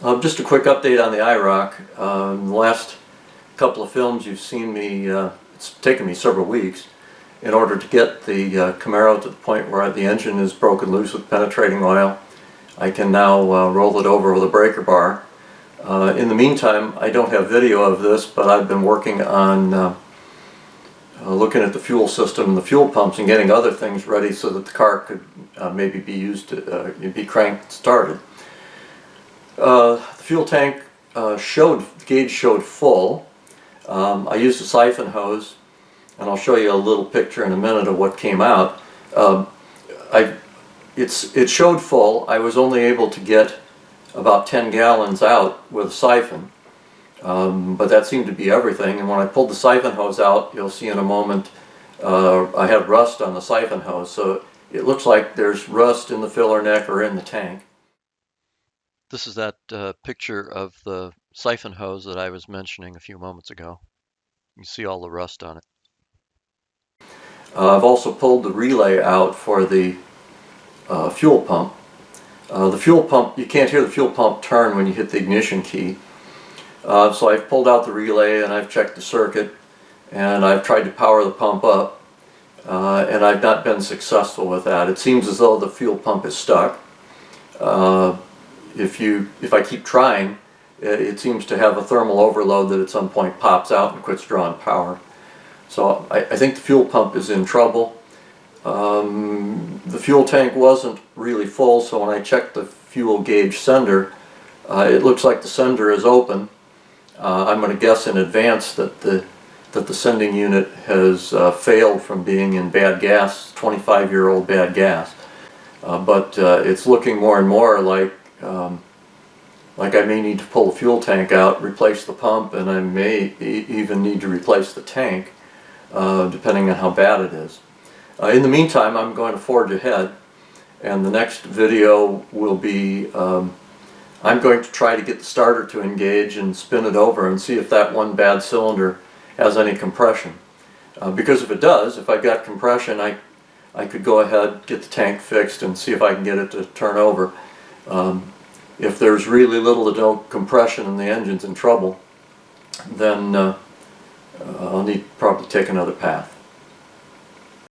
Just a quick update on the IROC. In the last couple of films you've seen me, it's taken me several weeks in order to get the Camaro to the point where the engine is broken loose with penetrating oil. I can now roll it over with a breaker bar. In the meantime, I don't have video of this, but I've been working on looking at the fuel system and the fuel pumps and getting other things ready so that the car could maybe be used to be cranked and started. The fuel tank the gauge showed full. I used a siphon hose, and I'll show you a little picture in a minute of what came out. It showed full. I was only able to get about 10 gallons out with a siphon, but that seemed to be everything. And when I pulled the siphon hose out, you'll see in a moment, I had rust on the siphon hose, so it looks like there's rust in the filler neck or in the tank. This is that picture of the siphon hose that I was mentioning a few moments ago. You see all the rust on it. I've also pulled the relay out for the fuel pump. The fuel pump, you can't hear the fuel pump turn when you hit the ignition key. So I've pulled out the relay and I've checked the circuit and I've tried to power the pump up, and I've not been successful with that. It seems as though the fuel pump is stuck. If I keep trying, it seems to have a thermal overload that at some point pops out and quits drawing power. So I think the fuel pump is in trouble. The fuel tank wasn't really full, so when I checked the fuel gauge sender, it looks like the sender is open. I'm going to guess in advance that the sending unit has failed from being in bad gas, 25-year-old bad gas. But it's looking more and more like I may need to pull the fuel tank out, replace the pump, and I may even need to replace the tank, depending on how bad it is. In the meantime, I'm going to forge ahead, and the next video will be I'm going to try to get the starter to engage and spin it over and see if that one bad cylinder has any compression. Because if it does, if I've got compression, I could go ahead, get the tank fixed, and see if I can get it to turn over. If there's really little to no compression and the engine's in trouble, then I'll need to probably take another path.